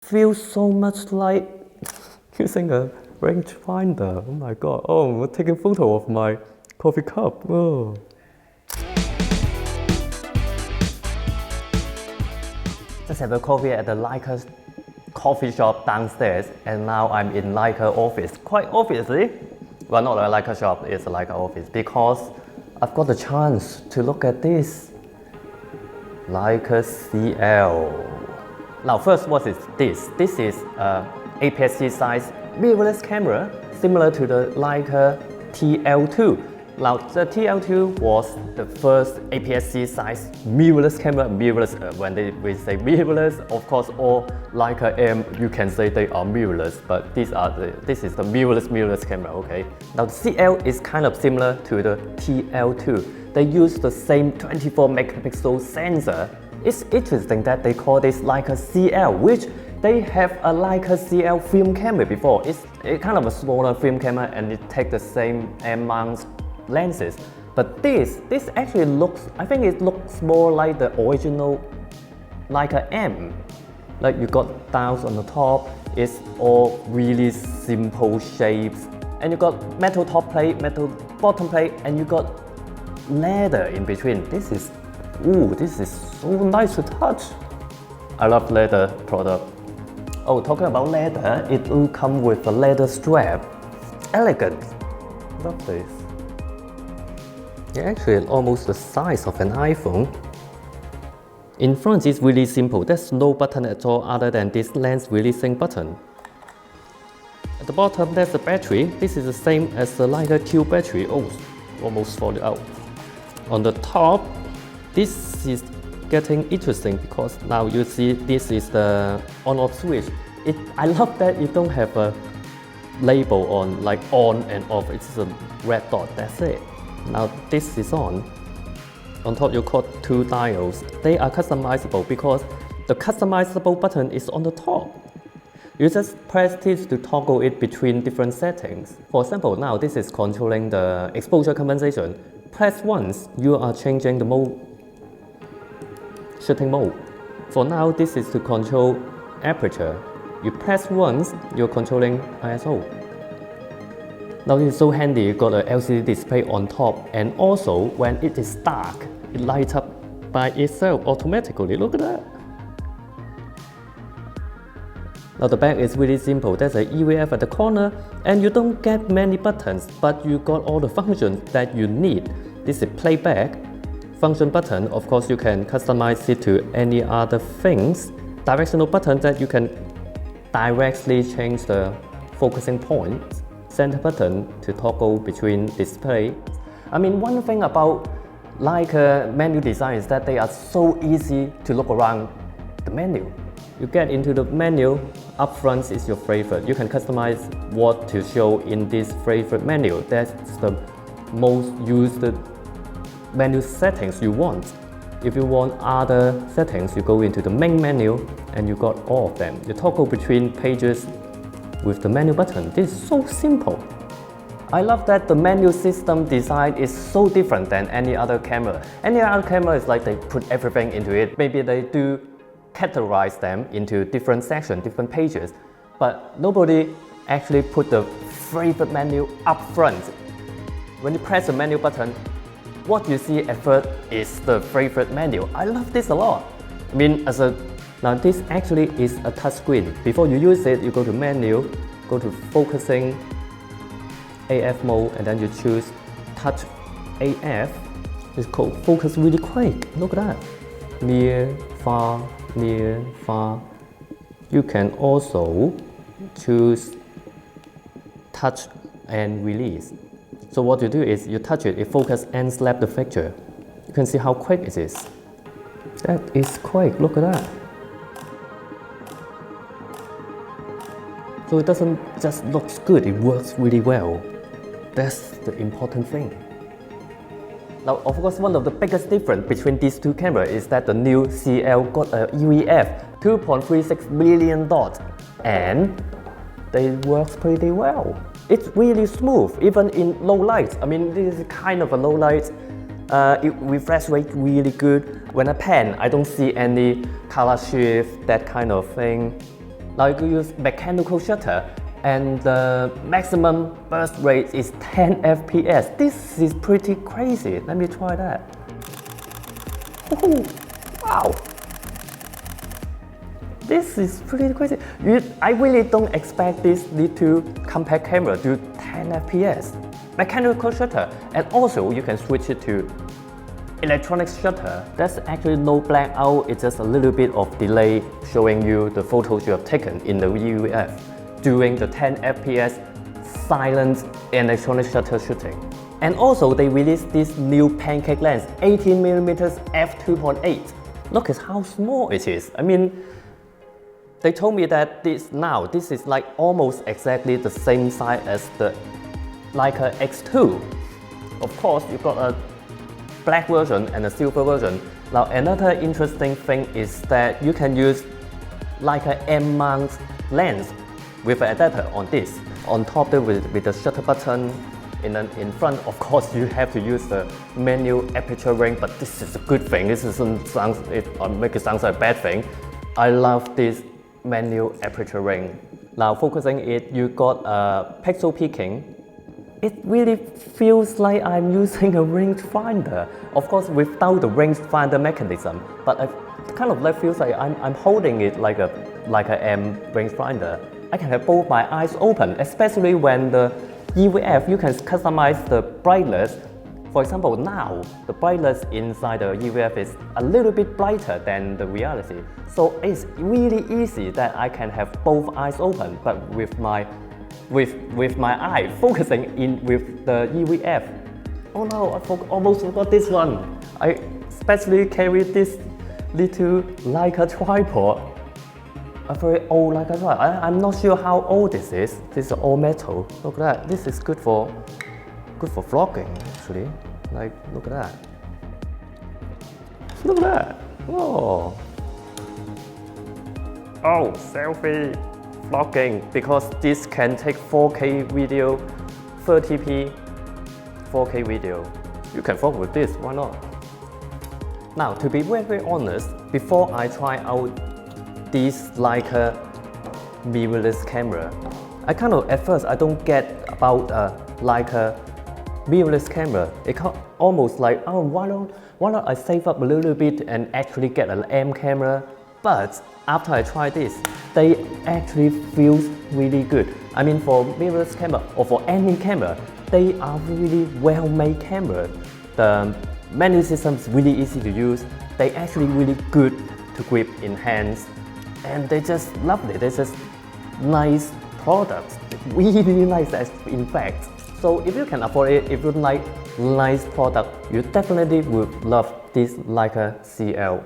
feels so much like using a rangefinder. Oh my god, oh, I'm taking a photo of my coffee cup. Oh. Just have a coffee at the Leica coffee shop downstairs, and now I'm in Leica office. Quite obviously, well, not a Leica shop, it's a Leica office, because I've got the chance to look at this Leica CL. Now first, what is this? This is aps-c size mirrorless camera, similar to the Leica TL2. Now the TL2 was the first aps-c size mirrorless camera. Mirrorless, when we say mirrorless, of course all Leica M, you can say they are mirrorless, but this is the mirrorless camera, okay? Now the CL is kind of similar to the TL2. They use the same 24 megapixel sensor. It's interesting that they call this Leica CL, which they have a Leica CL film camera before. It's kind of a smaller film camera and it takes the same amount lenses. But this actually looks, I think it looks more like the original Leica M. Like you got dials on the top, it's all really simple shapes. And you got metal top plate, metal bottom plate, and you got leather in between. This is so nice to touch. I love leather product. Oh, talking about leather, it will come with a leather strap. Elegant. Love this. Yeah, actually, it's almost the size of an iPhone. In front, it's really simple. There's no button at all other than this lens releasing button. At the bottom, there's the battery. This is the same as the Leica Q battery. Oh, almost falling out. On the top, this is getting interesting because now you see this is the on-off switch. I love that you don't have a label on, like on and off. It's a red dot, that's it. Now this is on. On top you got two dials. They are customizable because the customizable button is on the top. You just press this to toggle it between different settings. For example, now this is controlling the exposure compensation. Press once, you are changing the mode, shooting mode. For now, this is to control aperture. You press once, you're controlling ISO. Now this is so handy, you got a LCD display on top, and also when it is dark, it lights up by itself automatically. Look at that. Now the back is really simple. There's a EVF at the corner, and you don't get many buttons, but you got all the functions that you need. This is playback function button. Of course, you can customize it to any other things. Directional button that you can directly change the focusing point. Center button to toggle between display. I mean, one thing about Leica menu design is that they are so easy to look around the menu. You get into the menu, up front is your favorite. You can customize what to show in this favorite menu. That's the most used menu settings you want. If you want other settings, you go into the main menu and you got all of them. You toggle between pages with the menu button. This is so simple. I love that the menu system design is so different than any other camera. Any other camera is like they put everything into it. Maybe they do categorize them into different sections, different pages, but nobody actually put the favorite menu up front. When you press the menu button, what you see at first is the favorite menu. I love this a lot. I mean, now this actually is a touch screen. Before you use it, you go to menu, go to focusing, AF mode, and then you choose touch AF. It's called focus really quick. Look at that. Near, far, near, far. You can also choose touch and release. So what you do is you touch it, it focuses and slap the picture. You can see how quick it is. That is quick, look at that. So it doesn't just look good, it works really well. That's the important thing. Now, of course, one of the biggest difference between these two cameras is that the new CL got a EVF 2.36 million dots, and they work pretty well. It's really smooth, even in low light. I mean, this is kind of a low light. It refresh rate really good. When I pan, I don't see any color shift, that kind of thing. Now you can use mechanical shutter and the maximum burst rate is 10 FPS. This is pretty crazy. Let me try that. Ooh, wow. This is pretty crazy. I really don't expect this little compact camera to do 10 FPS. Mechanical shutter, and also you can switch it to electronic shutter. There's actually no blackout, it's just a little bit of delay showing you the photos you have taken in the EVF during the 10 FPS silent electronic shutter shooting. And also they released this new pancake lens, 18mm f2.8. Look at how small it is. I mean, they told me that this is like almost exactly the same size as the Leica X2. Of course, you've got a black version and a silver version. Now another interesting thing is that you can use Leica M mount lens with an adapter on this. On top there with the shutter button in front, of course you have to use the manual aperture ring, but this is a good thing. This doesn't sound, make it sound like a bad thing. I love this manual aperture ring. Now focusing it, you got pixel peaking. It really feels like I'm using a rangefinder. Of course, without the rangefinder mechanism, but I kind of feels like I'm holding it like a M rangefinder. I can have both my eyes open, especially when the EVF, you can customize the brightness. For example, now the brightness inside the EVF is a little bit brighter than the reality. So it's really easy that I can have both eyes open, but with my eye focusing in with the EVF. Oh no, I almost forgot this one. I especially carry this little Leica tripod. A very old Leica tripod. I'm not sure how old this is. This is all metal. Look at that. This is good for vlogging actually. Like, look at that. Look at that. Oh. Oh, selfie. Vlogging, because this can take 4K video, 30p 4K video. You can vlog with this, why not? Now, to be very honest, before I try out this Leica mirrorless camera, I kind of, at first, I don't get about Leica mirrorless camera. It almost like, oh, why not I save up a little bit and actually get an M camera? But after I try this, they actually feel really good. I mean, for mirrorless camera or for any camera, they are really well-made camera. The menu system is really easy to use. They actually really good to grip in hands, and they just lovely. They're just nice products, really nice in fact. So if you can afford it, if you like nice product, you definitely would love this Leica CL.